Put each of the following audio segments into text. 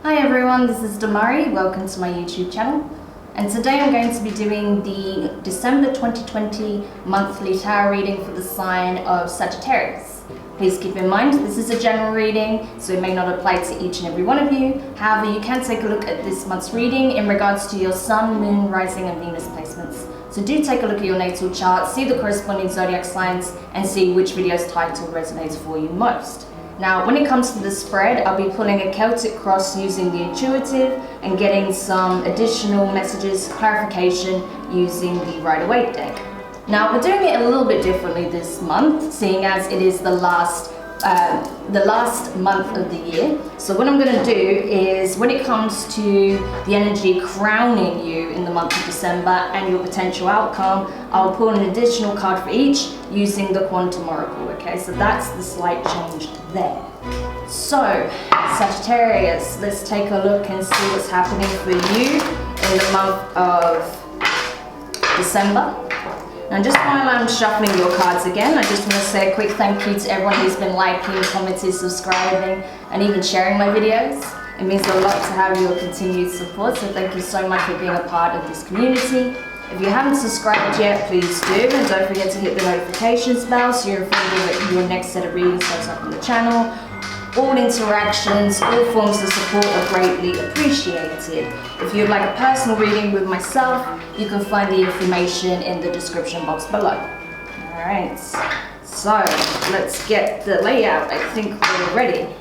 Hi everyone, this is Demari. Welcome to my YouTube channel. And today I'm going to be doing the December 2020 monthly tarot reading for the sign of Sagittarius. Please keep in mind this is a general reading, so it may not apply to each and every one of you. However, you can take a look at this month's reading in regards to your Sun, Moon, Rising and Venus placements. So do take a look at your natal chart, see the corresponding zodiac signs and see which video's title resonates for you most. Now, when it comes to the spread, I'll be pulling a Celtic cross using the intuitive and getting some additional messages, clarification using the Waite deck. Now, we're doing it a little bit differently this month, seeing as it is the last month of the year. So what I'm going to do is, when it comes to the energy crowning you in the month of December and your potential outcome, I'll pull an additional card for each using the Quantum Oracle, okay? So that's the slight change there. So, Sagittarius, let's take a look and see what's happening for you in the month of December. And just while I'm shuffling your cards again, I just want to say a quick thank you to everyone who's been liking, commenting, subscribing, and even sharing my videos. It means a lot to have your continued support, so thank you so much for being a part of this community. If you haven't subscribed yet, please do, and don't forget to hit the notifications bell so you're informed that your next set of readings goes up on the channel. All interactions, all forms of support are greatly appreciated. If you'd like a personal reading with myself, you can find the information in the description box below. Alright, so let's get the layout. I think we're ready.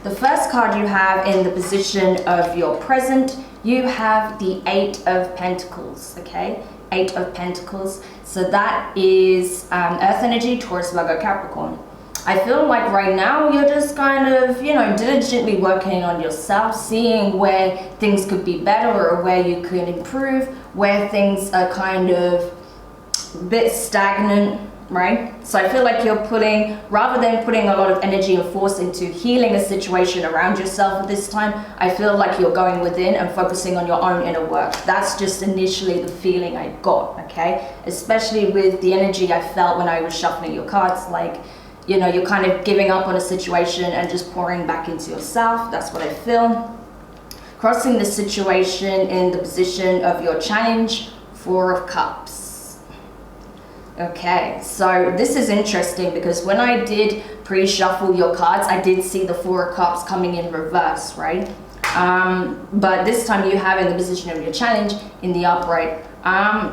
The first card you have in the position of your present, you have the Eight of Pentacles, okay? Eight of Pentacles. So that is Earth energy, Taurus, Virgo, Capricorn. I feel like right now you're just kind of, diligently working on yourself, seeing where things could be better or where you could improve, where things are kind of a bit stagnant, right? So I feel like you're rather than putting a lot of energy and force into healing a situation around yourself at this time, I feel like you're going within and focusing on your own inner work. That's just initially the feeling I got, okay? Especially with the energy I felt when I was shuffling your cards, like, you're kind of giving up on a situation and just pouring back into yourself. That's what I feel. Crossing the situation in the position of your challenge, Four of Cups. Okay, so this is interesting because when I did pre-shuffle your cards, I did see the Four of Cups coming in reverse, right? But this time you have in the position of your challenge in the upright.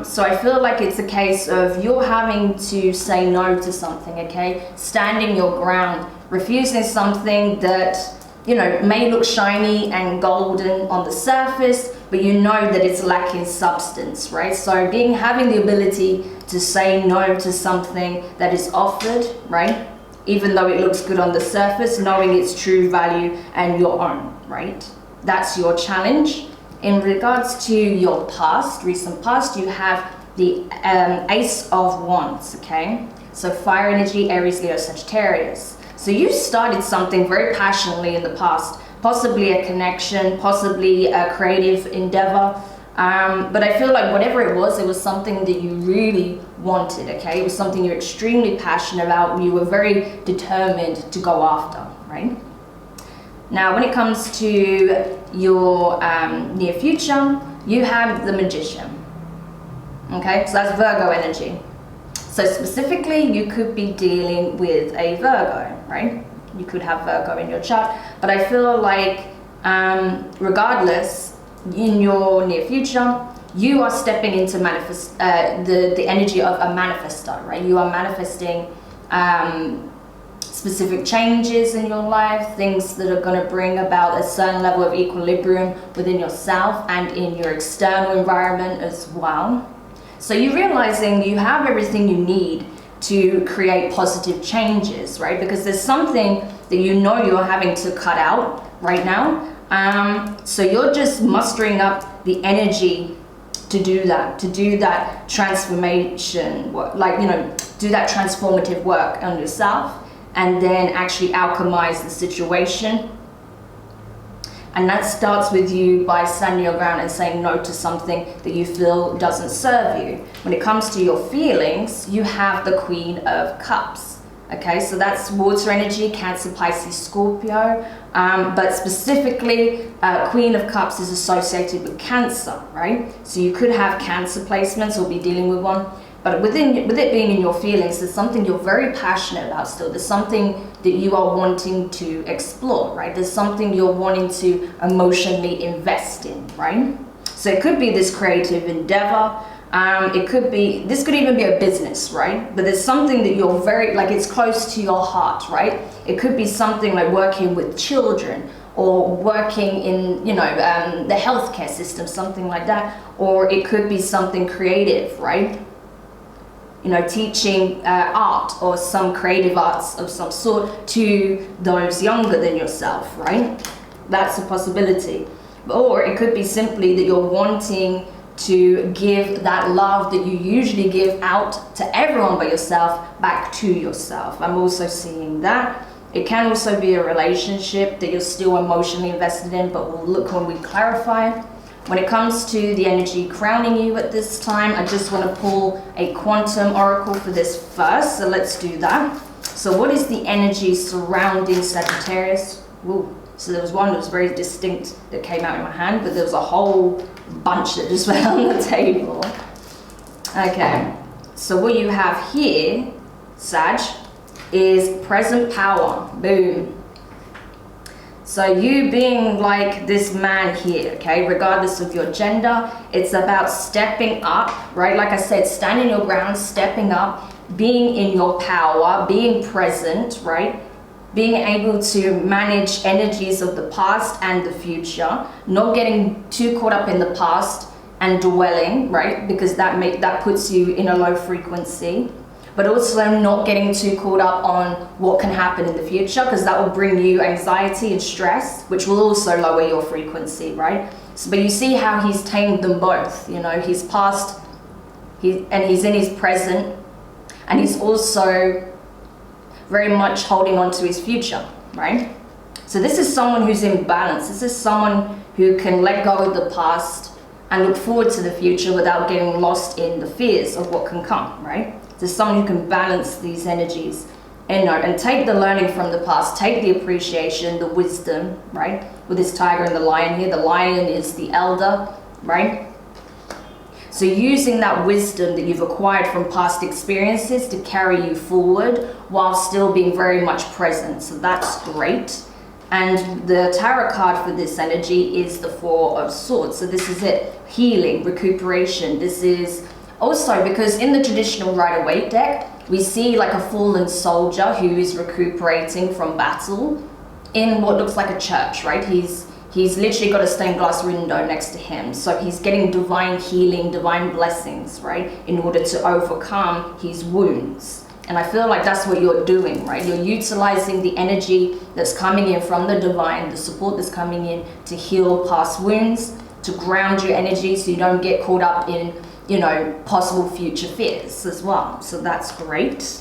So I feel like it's a case of you're having to say no to something, okay? Standing your ground, refusing something that, may look shiny and golden on the surface, but you know that it's lacking substance, right? So having the ability to say no to something that is offered, right? Even though it looks good on the surface, knowing its true value and your own, right? That's your challenge. In regards to your past, recent past, you have the Ace of Wands, okay? So fire energy, Aries, Leo, Sagittarius. So you started something very passionately in the past, possibly a connection, possibly a creative endeavor. But I feel like whatever it was something that you really wanted, okay? It was something you're extremely passionate about, you were very determined to go after, right? Now, when it comes to your near future, you have the Magician, okay? So that's Virgo energy. So specifically, you could be dealing with a Virgo, right? You could have Virgo in your chart, but I feel like regardless, in your near future, you are stepping into the energy of a manifestor, right? You are manifesting specific changes in your life, things that are going to bring about a certain level of equilibrium within yourself and in your external environment as well. So you're realizing you have everything you need to create positive changes, right? Because there's something that you're having to cut out right now. So you're just mustering up the energy to do that transformation work, do that transformative work on yourself, and then actually alchemize the situation. And that starts with you by standing your ground and saying no to something that you feel doesn't serve you. When it comes to your feelings, you have the Queen of Cups. Okay, so that's water energy, Cancer, Pisces, Scorpio. But specifically, Queen of Cups is associated with Cancer, right? So you could have Cancer placements or be dealing with one. But with it being in your feelings, there's something you're very passionate about still. There's something that you are wanting to explore, right? There's something you're wanting to emotionally invest in, right? So it could be this creative endeavor. This could even be a business, right? But there's something that you're very, like, it's close to your heart, right? It could be something like working with children or working in, the healthcare system, something like that. Or it could be something creative, right? Teaching art or some creative arts of some sort to those younger than yourself, right? That's a possibility. Or it could be simply that you're wanting to give that love that you usually give out to everyone but yourself back to yourself. I'm also seeing that. It can also be a relationship that you're still emotionally invested in, but we'll look when we clarify. When it comes to the energy crowning you at this time, I just want to pull a quantum oracle for this first. So let's do that. So what is the energy surrounding Sagittarius? Ooh. So there was one that was very distinct that came out in my hand, but there was a whole bunch that just went on the table. Okay, so what you have here, Sag, is present power. Boom. So you being like this man here, okay, regardless of your gender, it's about stepping up, right? Like I said, standing your ground, stepping up, being in your power, being present, right? Being able to manage energies of the past and the future, not getting too caught up in the past and dwelling, right? Because that puts you in a low frequency. But also not getting too caught up on what can happen in the future, because that will bring you anxiety and stress, which will also lower your frequency, right? So, but you see how he's tamed them both, his past, and he's in his present, and he's also very much holding on to his future, right? So this is someone who's in balance. This is someone who can let go of the past and look forward to the future without getting lost in the fears of what can come, right? There's someone who can balance these energies and take the learning from the past, take the appreciation, the wisdom, right? With this tiger and the lion here, the lion is the elder, right? So using that wisdom that you've acquired from past experiences to carry you forward while still being very much present. So that's great. And the tarot card for this energy is the Four of Swords. So this is it, healing, recuperation. This is also because in the traditional Rider-Waite deck, we see like a fallen soldier who is recuperating from battle in what looks like a church, right? He's literally got a stained glass window next to him. So he's getting divine healing, divine blessings, right? In order to overcome his wounds. And I feel like that's what you're doing, right? You're utilizing the energy that's coming in from the divine, the support that's coming in to heal past wounds, to ground your energy so you don't get caught up in, possible future fears as well. So that's great.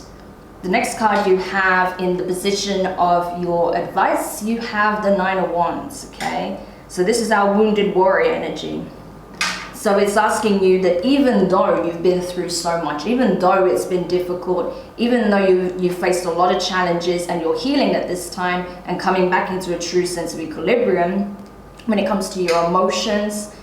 The next card you have in the position of your advice, you have the Nine of Wands, okay? So this is our wounded warrior energy. So it's asking you that even though you've been through so much, even though it's been difficult, even though you've faced a lot of challenges and you're healing at this time and coming back into a true sense of equilibrium, when it comes to your emotions,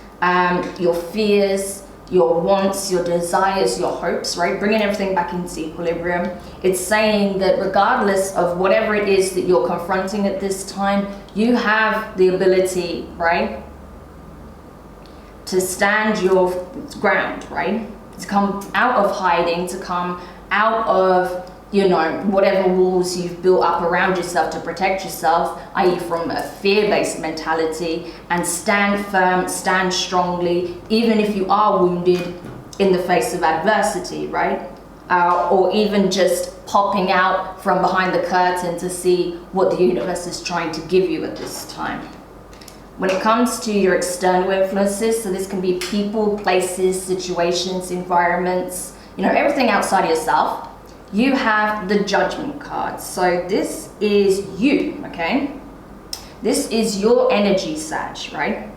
your fears, your wants, your desires, your hopes, right? Bringing everything back into equilibrium. It's saying that regardless of whatever it is that you're confronting at this time, you have the ability, right, to stand your ground, right? To come out of hiding, to come out of, whatever walls you've built up around yourself to protect yourself, i.e. from a fear-based mentality, and stand firm, stand strongly, even if you are wounded in the face of adversity, right? Or even just popping out from behind the curtain to see what the universe is trying to give you at this time. When it comes to your external influences, so this can be people, places, situations, environments, everything outside of yourself, you have the Judgment card. So this is you, okay? This is your energy, Sag, right?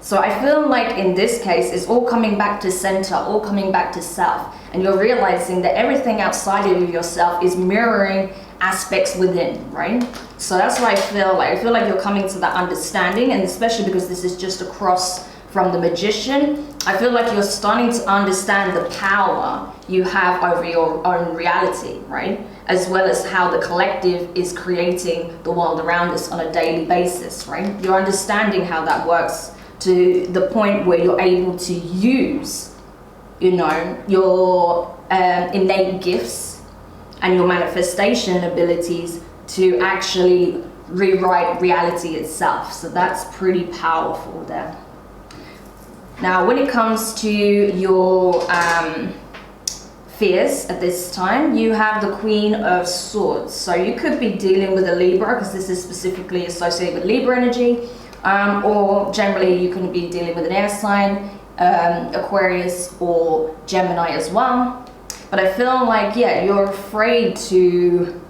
So I feel like in this case, it's all coming back to center, all coming back to self. And you're realizing that everything outside of yourself is mirroring aspects within, right? So that's what I feel like. I feel like you're coming to that understanding, and especially because this is just across from the Magician, I feel like you're starting to understand the power you have over your own reality, right? As well as how the collective is creating the world around us on a daily basis, right? You're understanding how that works to the point where you're able to use, you know, your innate gifts and your manifestation abilities to actually rewrite reality itself. So that's pretty powerful there. Now, when it comes to your fears at this time, you have the Queen of Swords. So you could be dealing with a Libra, because this is specifically associated with Libra energy, or generally you can be dealing with an air sign, Aquarius or Gemini as well. But I feel like, yeah, you're afraid to...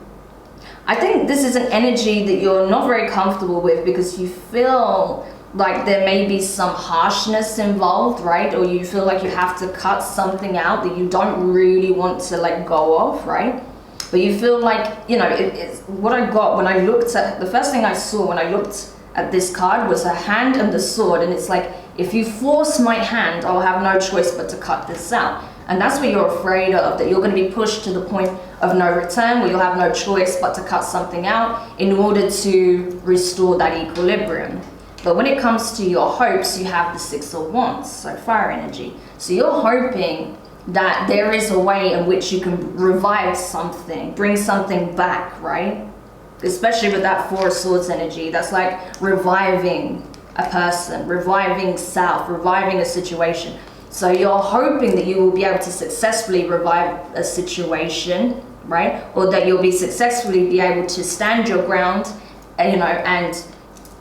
I think this is an energy that you're not very comfortable with, because you feel like there may be some harshness involved, right? Or you feel like you have to cut something out that you don't really want to let go of, right? But you feel like, you know, it's what I got when I looked at, the first thing I saw when I looked at this card was a hand and the sword, and it's like, if you force my hand, I'll have no choice but to cut this out. And that's what you're afraid of, that you're going to be pushed to the point of no return, where you'll have no choice but to cut something out in order to restore that equilibrium. But when it comes to your hopes, you have the Six of Wands, so fire energy. So you're hoping that there is a way in which you can revive something, bring something back, right? Especially with that Four of Swords energy, that's like reviving a person, reviving self, reviving a situation. So you're hoping that you will be able to successfully revive a situation, right? Or that you'll be successfully be able to stand your ground, you know, and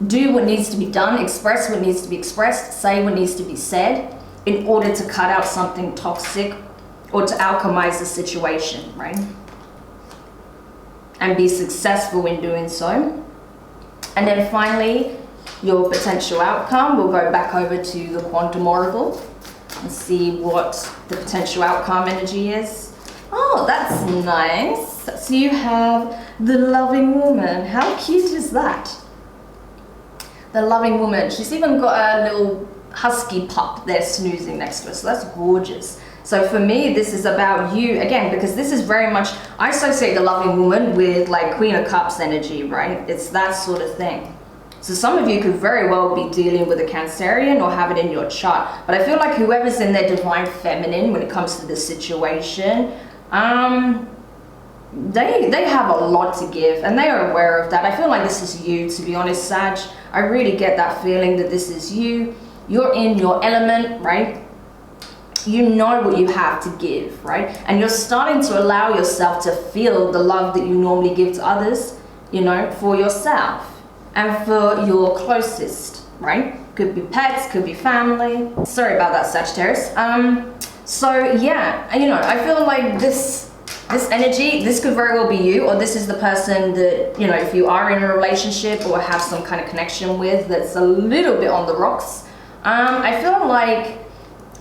do what needs to be done, express what needs to be expressed, say what needs to be said, in order to cut out something toxic or to alchemize the situation, right? And be successful in doing so. And then finally, your potential outcome. We'll go back over to the quantum oracle and see what the potential outcome energy is. Oh, that's nice. So you have the loving woman. How cute is that? The loving woman. She's even got a little husky pup there snoozing next to her, so that's gorgeous. So for me, this is about you, again, because this is very much, I associate the loving woman with like Queen of Cups energy, right? It's that sort of thing. So some of you could very well be dealing with a Cancerian or have it in your chart. But I feel like whoever's in their divine feminine when it comes to this situation, they have a lot to give, and they are aware of that. I feel like this is you, to be honest, Sag. I really get that feeling that this is you. You're in your element, right? You know what you have to give, right? And you're starting to allow yourself to feel the love that you normally give to others, you know, for yourself and for your closest, right? Could be pets, could be family. Sorry about that, Sagittarius. So yeah, you know, I feel like this energy, this could very well be you, or this is the person that, you know, if you are in a relationship or have some kind of connection with that's a little bit on the rocks. I feel like,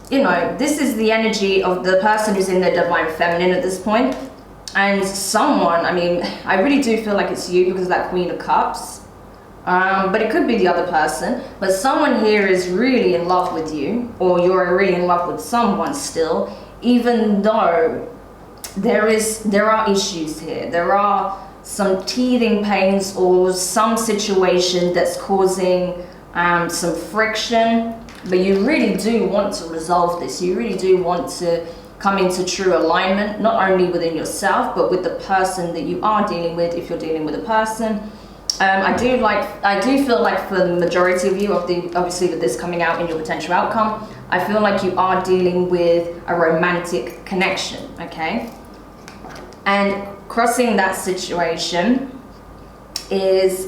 you know, this is the energy of the person who's in their divine feminine at this point. And someone, I mean, I really do feel like it's you because of that Queen of Cups. But it could be the other person. But someone here is really in love with you, or you're really in love with someone still, even though there are issues here. There are some teething pains or some situation that's causing some friction, but you really do want to resolve this. You really do want to come into true alignment, not only within yourself, but with the person that you are dealing with, if you're dealing with a person. I do feel like for the majority of you, obviously with this coming out in your potential outcome, I feel like you are dealing with a romantic connection, okay? And crossing that situation is,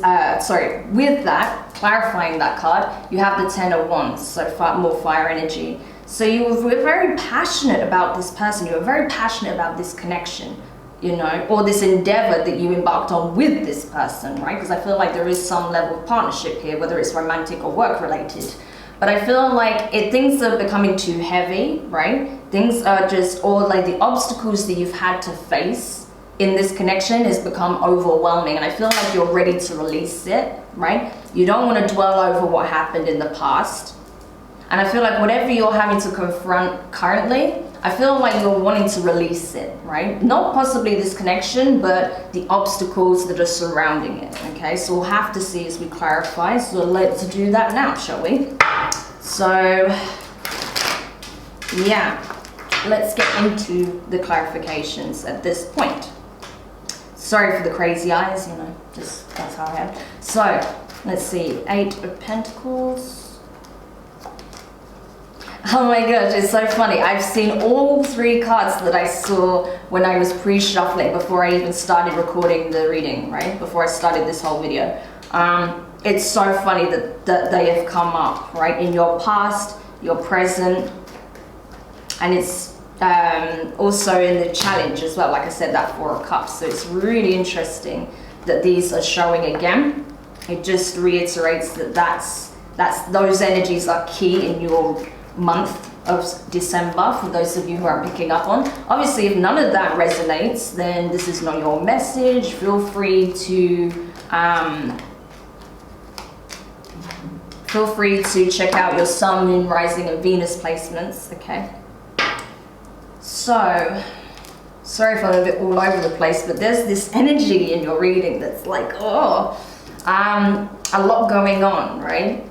with that, clarifying that card, you have the Ten of Wands, so more fire energy. So you were very passionate about this person, you were very passionate about this connection, you know, or this endeavor that you embarked on with this person, right? Because I feel like there is some level of partnership here, whether it's romantic or work related. But I feel like things are becoming too heavy, right? Things are just, or like the obstacles that you've had to face in this connection has become overwhelming, and I feel like you're ready to release it, right? You don't want to dwell over what happened in the past. And I feel like whatever you're having to confront currently, I feel like you're wanting to release it, right? Not possibly this connection, but the obstacles that are surrounding it, okay? So we'll have to see as we clarify. So let's do that now, shall we? So, yeah, let's get into the clarifications at this point. Sorry for the crazy eyes, you know, just that's how I am. So, let's see, 8 of Pentacles. Oh my gosh, it's so funny. I've seen all 3 cards that I saw when I was pre-shuffling before I even started recording the reading, right? Before I started this whole video. It's so funny that they have come up, right? In your past, your present, and it's also in the challenge as well. Like I said, that 4 of Cups. So it's really interesting that these are showing again. It just reiterates that those energies are key in your month of December, for those of you who are picking up on. Obviously, if none of that resonates, then this is not your message. Feel free to check out your Sun, Moon, Rising, and Venus placements, okay? So, sorry if I'm a bit all over the place, but there's this energy in your reading that's like, oh, a lot going on, right?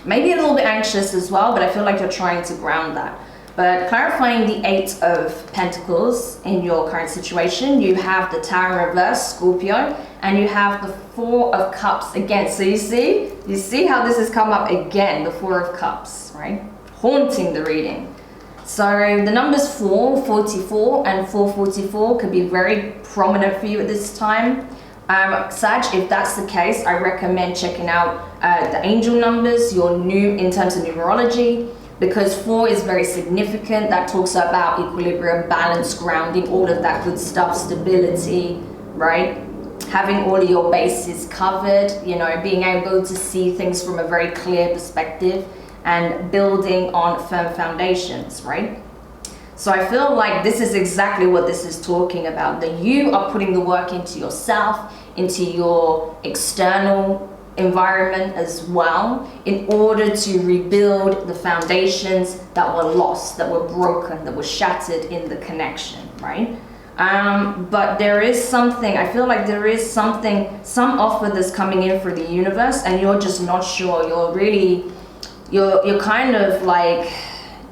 Maybe a little bit anxious as well, but I feel like you're trying to ground that. But clarifying the 8 of Pentacles in your current situation, you have the Tower in reverse, Scorpio, and you have the 4 of Cups again. So you see how this has come up again, the 4 of Cups, right? Haunting the reading. So the numbers 4, 44, and 444 could be very prominent for you at this time. Sag, if that's the case, I recommend checking out the angel numbers, in terms of numerology, because 4 is very significant. That talks about equilibrium, balance, grounding, all of that good stuff, stability, right? Having all of your bases covered, you know, being able to see things from a very clear perspective and building on firm foundations, right? So I feel like this is exactly what this is talking about, that you are putting the work into yourself, into your external environment as well, in order to rebuild the foundations that were lost, that were broken, that were shattered in the connection, right? But there is something, I feel like there is something, some offer that's coming in for the universe, and you're just not sure. You're kind of like,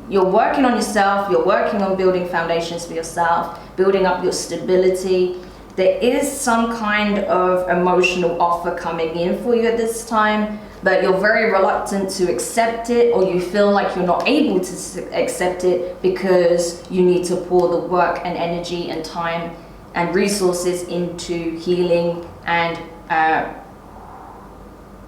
you're working on yourself, you're working on building foundations for yourself, building up your stability. There is some kind of emotional offer coming in for you at this time, but you're very reluctant to accept it, or you feel like you're not able to accept it because you need to pour the work and energy and time and resources into healing and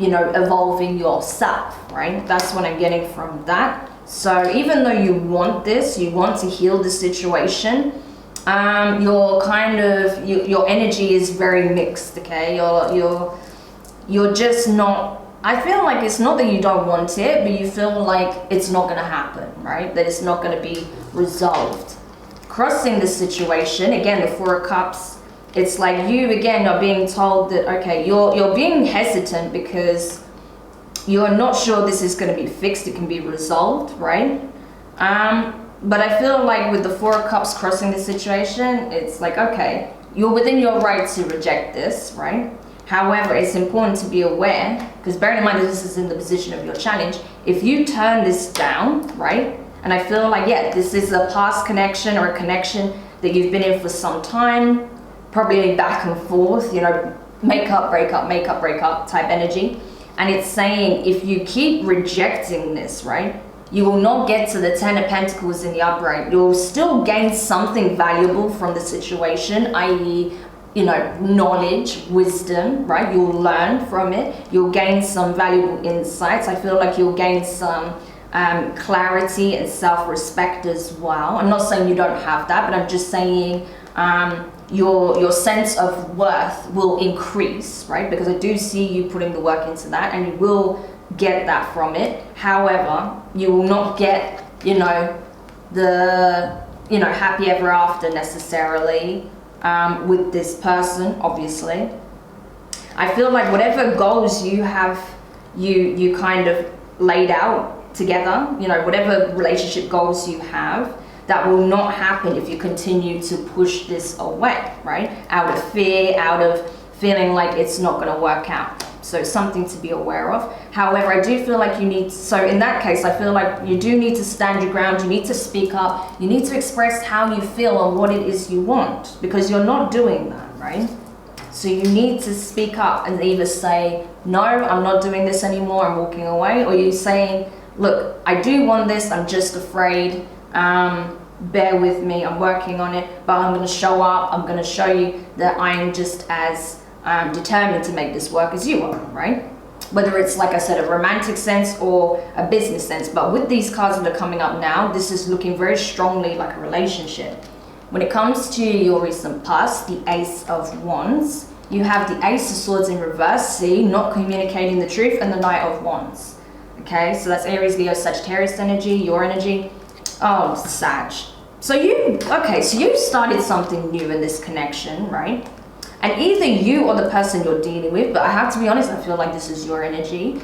evolving yourself, right? That's what I'm getting from that. So even though you want this, you want to heal the situation, your energy is very mixed, okay? You're just not, I feel like it's not that you don't want it, but you feel like it's not gonna happen, right? That it's not gonna be resolved. Crossing the situation, again, the 4 of Cups, it's like you, again, are being told that, okay, you're being hesitant because you're not sure this is going to be fixed, it can be resolved, right? But I feel like with the 4 of Cups crossing the situation, it's like, okay, you're within your right to reject this, right? However, it's important to be aware, because bearing in mind that this is in the position of your challenge, if you turn this down, right? And I feel like, yeah, this is a past connection or a connection that you've been in for some time, probably back and forth, you know, make up, break up type energy. And it's saying if you keep rejecting this, right, you will not get to the 10 of Pentacles in the upright. You'll still gain something valuable from the situation, i.e., you know, knowledge, wisdom, right? You'll learn from it. You'll gain some valuable insights. I feel like you'll gain some clarity and self-respect as well. I'm not saying you don't have that, but I'm just saying your sense of worth will increase, right? Because I do see you putting the work into that, and you will get that from it. However, you will not get, you know, the you know, happy ever after necessarily with this person, obviously. I feel like whatever goals you have, you kind of laid out together, you know, whatever relationship goals you have, that will not happen if you continue to push this away, right? Out of fear, out of feeling like it's not going to work out. So something to be aware of. However, I do feel like you need, so in that case, I feel like you do need to stand your ground. You need to speak up. You need to express how you feel and what it is you want, because you're not doing that, right? So you need to speak up and either say, no, I'm not doing this anymore, I'm walking away, or you're saying, look, I do want this, I'm just afraid, bear with me, I'm working on it, but I'm going to show up, I'm going to show you that I'm just as determined to make this work as you are, right? Whether it's, like I said, a romantic sense or a business sense. But with these cards that are coming up now, this is looking very strongly like a relationship. When it comes to your recent past, the Ace of Wands, you have the Ace of Swords in reverse, see, not communicating the truth, and the Knight of Wands. Okay, so that's Aries, Leo, Sagittarius energy, your energy. Oh, Sag. So you started something new in this connection, right? And either you or the person you're dealing with, but I have to be honest, I feel like this is your energy,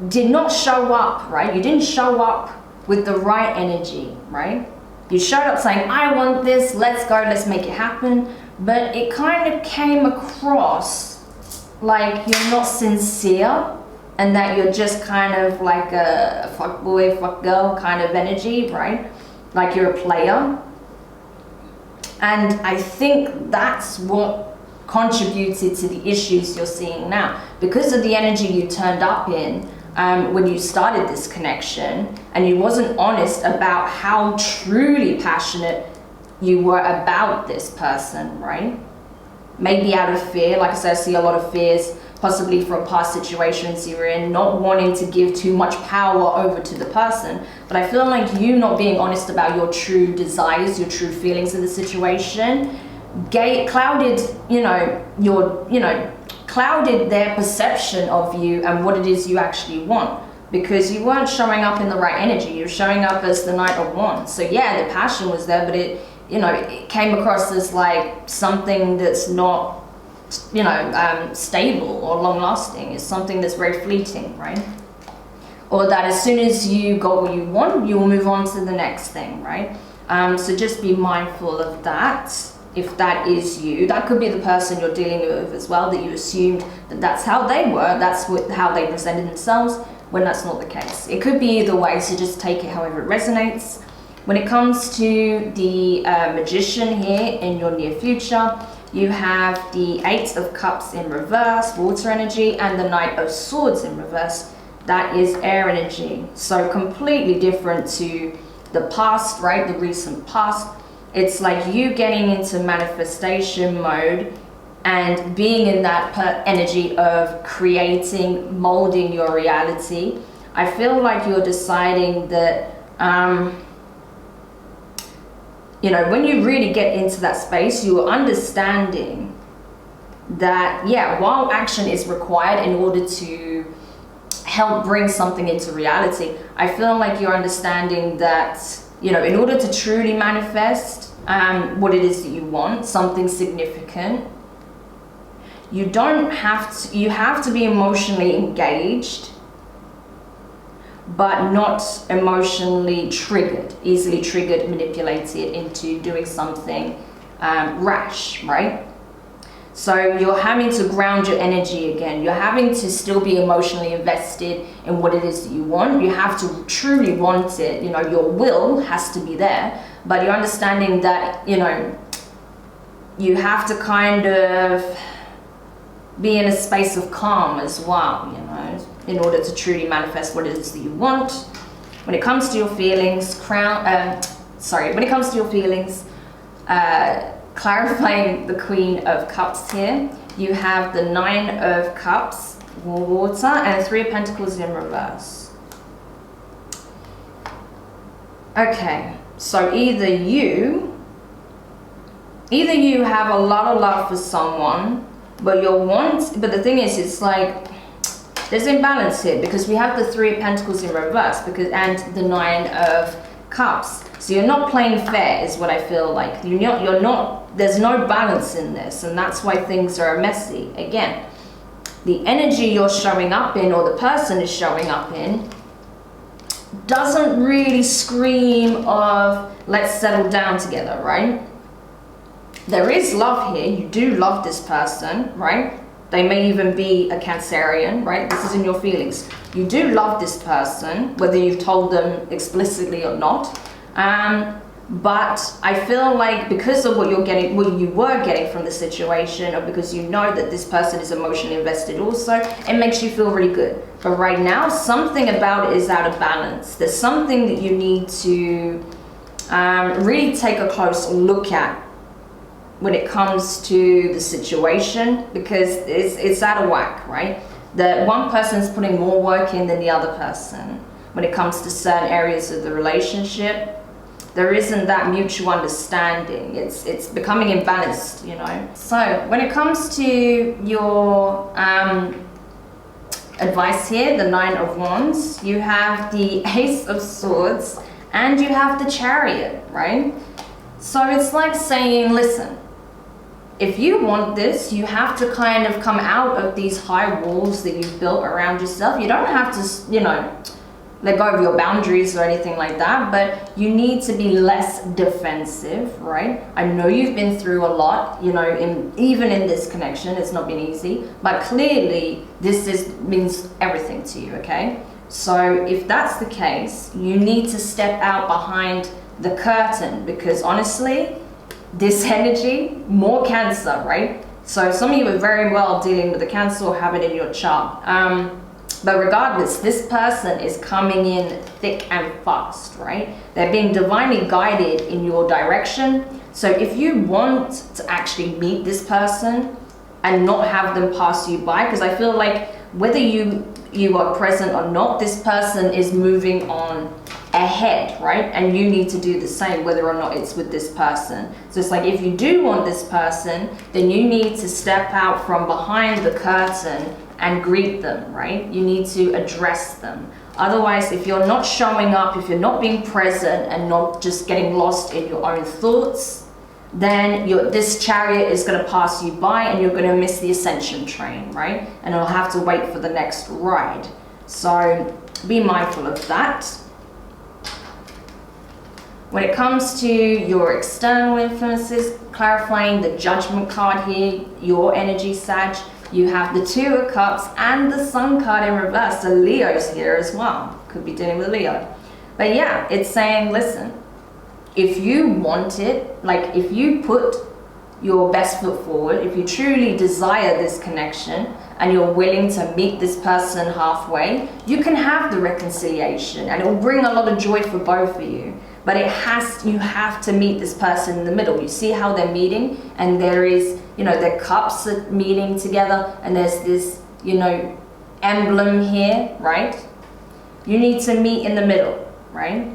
did not show up, right? You didn't show up with the right energy, right? You showed up saying, I want this, let's go, let's make it happen. But it kind of came across like you're not sincere and that you're just kind of like a fuck boy, fuck girl kind of energy, right? Like you're a player. And I think that's what contributed to the issues you're seeing now. Because of the energy you turned up in when you started this connection, and you wasn't honest about how truly passionate you were about this person, right? Maybe out of fear, like I said, I see a lot of fears, possibly from past situations you were in, not wanting to give too much power over to the person. But I feel like you not being honest about your true desires, your true feelings in the situation, clouded, clouded their perception of you and what it is you actually want. Because you weren't showing up in the right energy, you're showing up as the Knight of Wands. So yeah, the passion was there, but it came across as like something that's not, stable or long lasting. It's something that's very fleeting, right? Or that as soon as you got what you want, you will move on to the next thing, right? So just be mindful of that. If that is you, that could be the person you're dealing with as well, that you assumed that that's how they were, how they presented themselves, when that's not the case. It could be either way, so just take it however it resonates. When it comes to the Magician here in your near future, you have the Eight of Cups in reverse, water energy, and the Knight of Swords in reverse. That is air energy. So completely different to the past, right? The recent past. It's like you getting into manifestation mode and being in that energy of creating, molding your reality. I feel like you're deciding that, when you really get into that space, you're understanding that, yeah, while action is required in order to help bring something into reality, I feel like you're understanding that, in order to truly manifest what it is that you want, something significant, you have to be emotionally engaged, but not emotionally triggered, easily triggered, manipulated into doing something rash, right? So you're having to ground your energy again. You're having to still be emotionally invested in what it is that you want. You have to truly want it. Your will has to be there, but you're understanding that, you have to kind of be in a space of calm as well, in order to truly manifest what it is that you want. When it comes to your feelings, clarifying the Queen of Cups here, you have the Nine of Cups, water, and Three of Pentacles in reverse. Okay, so either you have a lot of love for someone, but but the thing is, it's like there's imbalance here, because we have the Three of Pentacles in reverse and the Nine of Cups. So you're not playing fair is what I feel like. You're not, there's no balance in this, and that's why things are messy. Again, the energy you're showing up in, or the person is showing up in, doesn't really scream of let's settle down together, right? There is love here. You do love this person, right? They may even be a Cancerian, right? This is in your feelings. You do love this person, whether you've told them explicitly or not. But I feel like because of what you're getting, what you were getting from the situation, or because you know that this person is emotionally invested also, it makes you feel really good. But right now, something about it is out of balance. There's something that you need to really take a close look at when it comes to the situation, because it's out of whack, right? That one person's putting more work in than the other person. When it comes to certain areas of the relationship, there isn't that mutual understanding. It's becoming imbalanced, you know? So when it comes to your advice here, the 9 of Wands, you have the Ace of Swords and you have the Chariot, right? So it's like saying, listen, if you want this, you have to kind of come out of these high walls that you've built around yourself. You don't have to, you know, let go of your boundaries or anything like that, but you need to be less defensive, right? I know you've been through a lot, you know, even in this connection, it's not been easy, but clearly this means everything to you, okay? So if that's the case, you need to step out behind the curtain, because honestly, this energy, more Cancer, right? So some of you are very well dealing with the Cancer or have it in your chart. But regardless, this person is coming in thick and fast, right? They're being divinely guided in your direction. So if you want to actually meet this person and not have them pass you by, because I feel like whether you are present or not, this person is moving on ahead, right? And you need to do the same, whether or not it's with this person. So it's like, if you do want this person, then you need to step out from behind the curtain and greet them, right? You need to address them. Otherwise, if you're not showing up, if you're not being present and not just getting lost in your own thoughts, then this Chariot is going to pass you by and you're going to miss the ascension train, right? And you'll have to wait for the next ride. So be mindful of that. When it comes to your external influences, clarifying the Judgment card here, your energy, Sag, you have the 2 of Cups and the Sun card in reverse. So Leo's here as well. Could be dealing with Leo. But yeah, it's saying, listen, if you want it, like if you put your best foot forward, if you truly desire this connection and you're willing to meet this person halfway, you can have the reconciliation and it will bring a lot of joy for both of you. But you have to meet this person in the middle. You see how they're meeting, and there is, you know, their cups are meeting together, and there's this, you know, emblem here, right? You need to meet in the middle, right?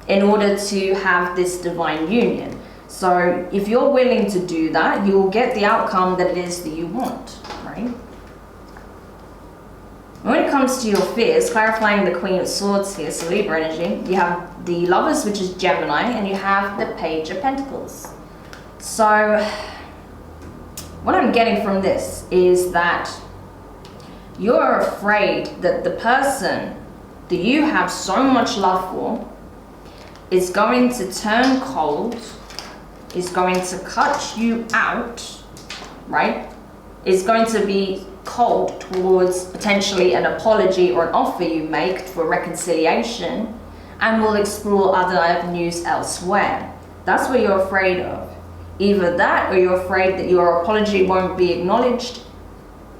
In order to have this divine union. So if you're willing to do that, you will get the outcome that it is that you want, right? When it comes to your fears, clarifying the Queen of Swords here, so Libra energy, you have the Lovers, which is Gemini, and you have the Page of Pentacles. So what I'm getting from this is that you're afraid that the person that you have so much love for is going to turn cold, is going to cut you out, right? Is going to be cold towards potentially an apology or an offer you make for reconciliation, and will explore other avenues elsewhere. That's what you're afraid of. Either that, or you're afraid that your apology won't be acknowledged,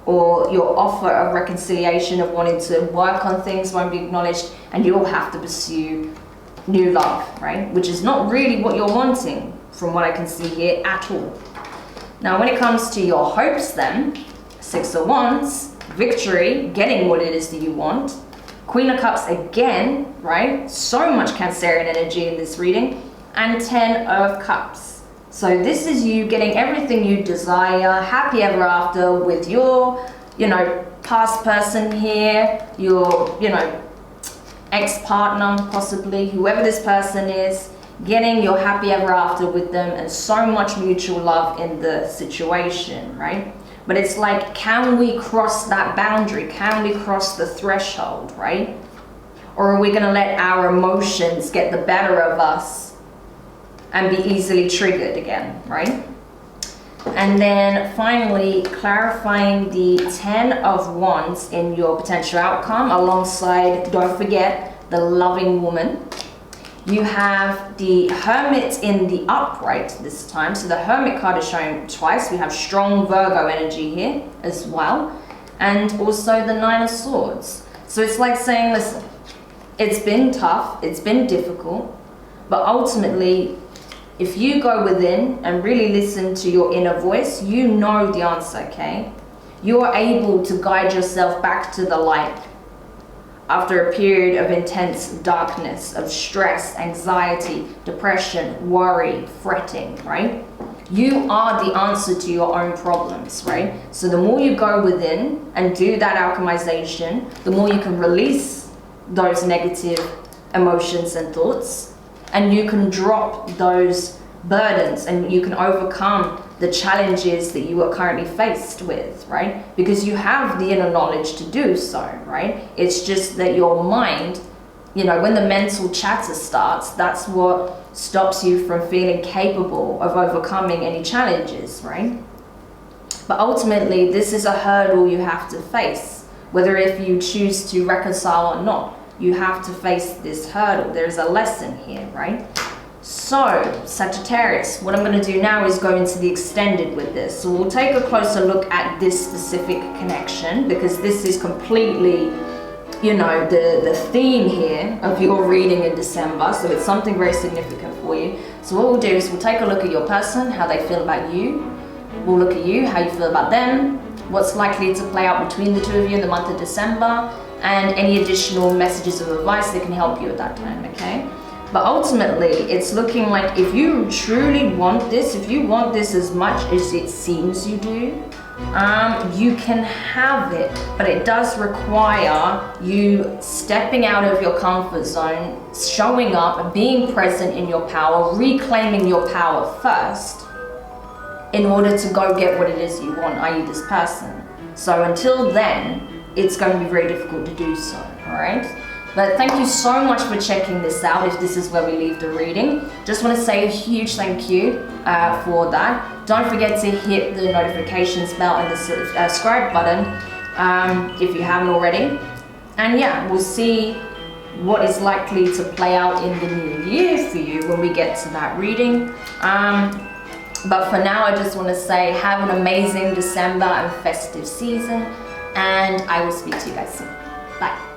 or your offer of reconciliation, of wanting to work on things, won't be acknowledged, and you'll have to pursue new love, right? Which is not really what you're wanting, from what I can see here at all. Now, when it comes to your hopes then, 6 of Wands, victory, getting what it is that you want. Queen of Cups again, right? So much Cancerian energy in this reading. And 10 of Cups. So this is you getting everything you desire, happy ever after with your, you know, past person here, your, you know, ex-partner, possibly, whoever this person is, getting your happy ever after with them and so much mutual love in the situation, right? But it's like, can we cross that boundary? Can we cross the threshold, right? Or are we going to let our emotions get the better of us and be easily triggered again, right? And then finally, clarifying the 10 of Wands in your potential outcome alongside, don't forget, the loving woman. You have the Hermit in the upright this time. So the Hermit card is shown twice. We have strong Virgo energy here as well. And also the 9 of Swords. So it's like saying, listen, it's been tough, it's been difficult, but ultimately, if you go within and really listen to your inner voice, you know the answer, okay? You are able to guide yourself back to the light after a period of intense darkness, of stress, anxiety, depression, worry, fretting, right? You are the answer to your own problems, right? So the more you go within and do that alchemization, the more you can release those negative emotions and thoughts, and you can drop those burdens and you can overcome the challenges that you are currently faced with, right? Because you have the inner knowledge to do so, right? It's just that your mind, you know, when the mental chatter starts, that's what stops you from feeling capable of overcoming any challenges, right? But ultimately, this is a hurdle you have to face, whether if you choose to reconcile or not. You have to face this hurdle. There's a lesson here, right? So, Sagittarius, what I'm going to do now is go into the extended with this. So we'll take a closer look at this specific connection, because this is completely, you know, the theme here of your reading in December. So it's something very significant for you. So what we'll do is we'll take a look at your person, how they feel about you. We'll look at you, how you feel about them, what's likely to play out between the two of you in the month of December, and any additional messages of advice that can help you at that time, okay? But ultimately, it's looking like if you truly want this, if you want this as much as it seems you do, you can have it, but it does require you stepping out of your comfort zone, showing up, being present in your power, reclaiming your power first in order to go get what it is you want, i.e. this person. So until then, it's going to be very difficult to do so, all right? But thank you so much for checking this out, if this is where we leave the reading. Just want to say a huge thank you for that. Don't forget to hit the notifications bell and the subscribe button if you haven't already. And yeah, we'll see what is likely to play out in the new year for you when we get to that reading. But for now, I just want to say have an amazing December and festive season, and I will speak to you guys soon. Bye.